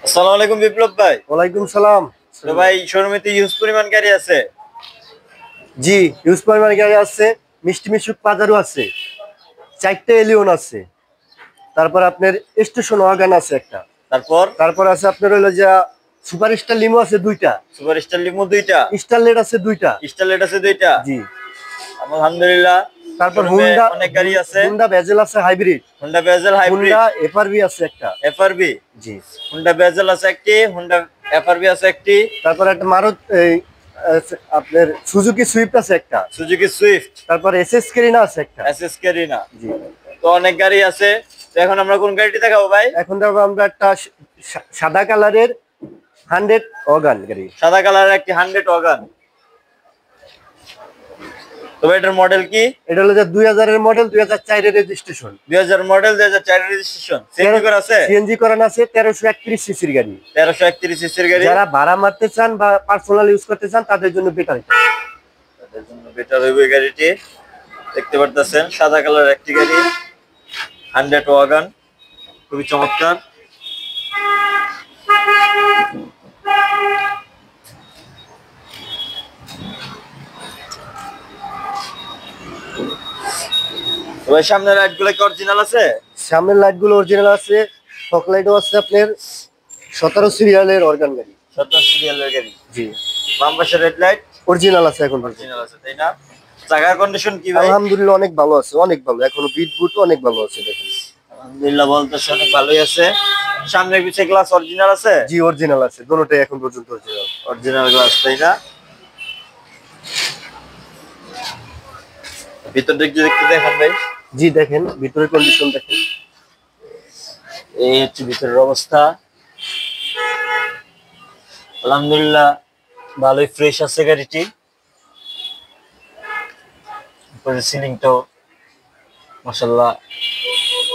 আসসালামু আলাইকুম বিপ্লব ভাই। ওয়ালাইকুম সালাম। তো ভাই শোরুমে তো ইউজ পরিমাণ গাড়ি আছে। জি, হিউজ পরিমাণে গাড়ি আছে, মিষ্টি মিশুক পাজারও আছে, 4টে এলিয়ন আছে। তারপর আপনার স্টেশন ওয়াগন আছে একটা। তারপর তারপর আছে আপনার হলো যে সুপার স্টার লিমো আছে 2টা, সুপার স্টার লিমো দুইটা, স্টারলেট আছে 2টা। স্টারলেট আছে দুইটা। জি। আলহামদুলিল্লাহ। তারপর শোরুমে হুন্ডা অনেক গাড়ি আছে। হুন্ডা বেজেল আছে hybrid, Honda Vezel hybrid, Honda FRV আছে একটা। এফআরবি। জি। হুন্ডা বেজেল আছে একটি, হুন্ডা এফআরবি আছে একটি। তারপর একটা আপনার সুজুকি সুইফট আছে একটা। Suzuki Swift. তারপর এসএস কেরিনা আছে একটা। এসএস কেরিনা। জি। তো অনেক গাড়ি আছে। তো এখন আমরা কোন গাড়িটি দেখাবো ভাই? এখন দেখো আমরা একটা সাদা কালারের 100 ওয়াগন গাড়ি। সাদা কালারের একটি 100 ওয়াগন। তবে এটার মডেল কি? এটা হলো যে 2000 এর মডেল, 2004 এর রেজিস্ট্রেশন। 2000 model, 2004 registration. সিএনজি করা আছে? সিএনজি করানো আছে, 1331 সিসির গাড়ি। 1331 সিসির গাড়ি। যারা ভাড়া মারতে চান বা পার্সোনাল ইউজ করতে চান তাদের জন্য বেটার। তাদের জন্য বেটার হইবে গাড়িটি। দেখতে পারতেছেন সাদা কালারের একটি গাড়ি, 100 ওয়াগন, খুবই চমৎকার। ওই সামনের লাইট গুলো কি অরিজিনাল আছে? সামনের লাইট গুলো অরিজিনাল আছে, ফক লাইটও আছে আপনার। 17 সিরিয়ালের অর্গান গাড়ি। 17 সিরিয়ালের গাড়ি। জি। বাম পাশের রেড লাইট অরিজিনাল আছে, এখন অরিজিনাল আছে, তাই না? চাকার কন্ডিশন কি ভাই? আলহামদুলিল্লাহ অনেক ভালো আছে, অনেক ভালো। এখনো বিট বুট অনেক ভালো আছে, দেখেন। আলহামদুলিল্লাহ বলতেছে অনেক ভালোই আছে। সামনে পিছে গ্লাস অরিজিনাল আছে? জি, অরিজিনাল আছে, দুটোটাই এখন পর্যন্ত অরিজিনাল। অরিজিনাল গ্লাস, তাই না? ভিতর দিক দেখতে দেখেন ভাই। জি, দেখেন ভিতরের কন্ডিশন দেখেন। এই হচ্ছে ভিতরের অবস্থা। আলহামদুলিল্লাহ ভালোই ফ্রেশ আছে গাড়িটি। উপরে সিলিংটাও মাশাআল্লাহ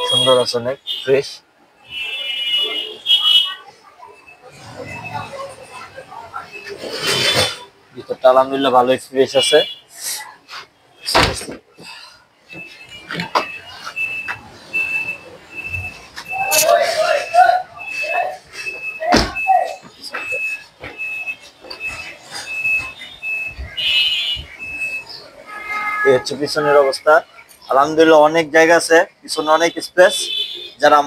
সুন্দর আছে, অনেক ফ্রেশ। ভিতরটা আলহামদুলিল্লাহ ভালোই ফ্রেশ আছে। এই হচ্ছে পিছনের অবস্থা। আলহামদুলিল্লাহ অনেক জায়গা আছে, পিছনে অনেক স্পেস। যারা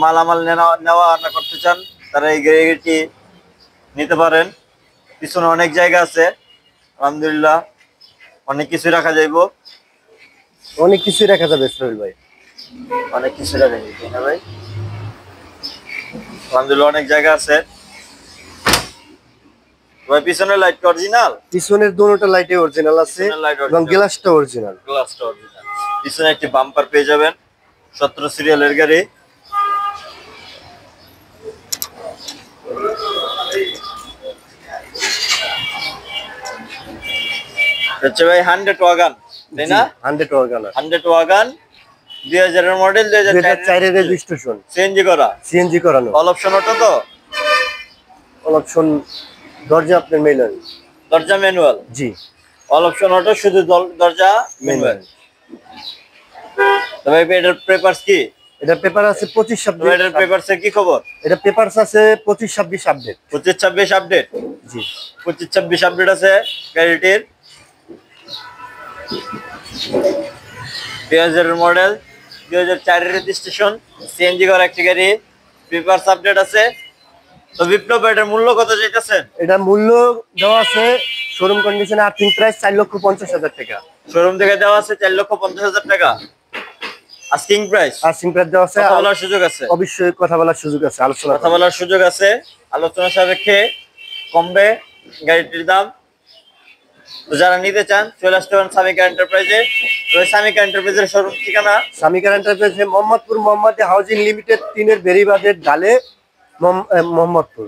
মালামাল নেওয়া আনা করতে চান তারা এই গাড়িটি নিতে পারেন। পিছনে অনেক জায়গা আছে, আলহামদুলিল্লাহ অনেক কিছু রাখা যাইব। অনেক কিছুই রাখা যাবে সোহেল ভাই, অনেক কিছু রাখা যাইব, তাই না ভাই? আলহামদুলিল্লাহ অনেক জায়গা আছে। ভাই পিছনের লাইট অরিজিনাল? পিছনের দুটোটা লাইটে অরিজিনাল আছে এবং গ্লাসটা অরিজিনাল। গ্লাসটা অরিজিনাল। পিছনে একটি বাম্পার পেয়ে যাবেন, 17 সিরিয়ালের গাড়ি। হচ্ছে ভাই 100 ওয়াগন, তাই না? 100 ওয়াগন। 100 ওয়াগন, 2000 এর মডেল, 2004 এর রেজিস্ট্রেশন। সিএনজি করা? সিএনজি করানো। অল অপশন অটো তো? All option. দরজা আপনার ম্যানুয়াল। দরজা ম্যানুয়াল? জি। অল অপশন অটো, শুধু দরজা ম্যানুয়াল। তবে এটার পেপারস কি? এটা পেপার আছে 25-26। এটার পেপারসের কি খবর? এটা পেপারস আছে 25-26 আপডেট। 25-26 আপডেট? জি। 25-26 আপডেট আছে গাড়িটির। 2000 এর মডেল, 2004 এর রেজিস্ট্রেশন, সিএনজি করা একটি গাড়ি, পেপারস আপডেট আছে। তো বিপ্লব এটার মূল্য কত চাইতেছেন? এটা মূল্য দেওয়া আছে শোরুম কন্ডিশনে আর্থিং প্রাইস 4,50,000 টাকা। শোরুম থেকে দেওয়া আছে 4,50,000 টাকা আস্কিং প্রাইস। আস্কিং প্রাইস দেওয়া আছে, কথা বলার সুযোগ আছে? অবশ্যই কথা বলার সুযোগ আছে, কথা বলার সুযোগ আছে। আলোচনা সাপেক্ষে কমবে গাড়িটির দাম। তো যারা নিতে চান চলে আসতে পারেন সামিকা এন্টারপ্রাইজে। সামিকা এন্টারপ্রাইজের শোরুম ঠিকানা সামিকা এন্টারপ্রাইজে মোহাম্মদপুর মোহাম্মদী হাউজিং লিমিটেড 3-এর বেরিবাদের ডালে, মোহাম্মদপুর।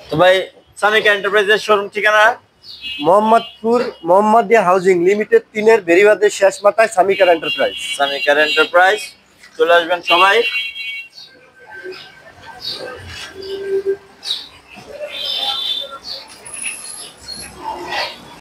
তো ভাই সামিকা এন্টারপ্রাইজের শোরুম ঠিকানা মোহাম্মদপুর মোহাম্মদী হাউজিং লিমিটেড 3-এর বেরিবাদের শেষ মাথায় সামিকা এন্টারপ্রাইজ। সামিকা এন্টারপ্রাইজ, চলে আসবেন সবাই।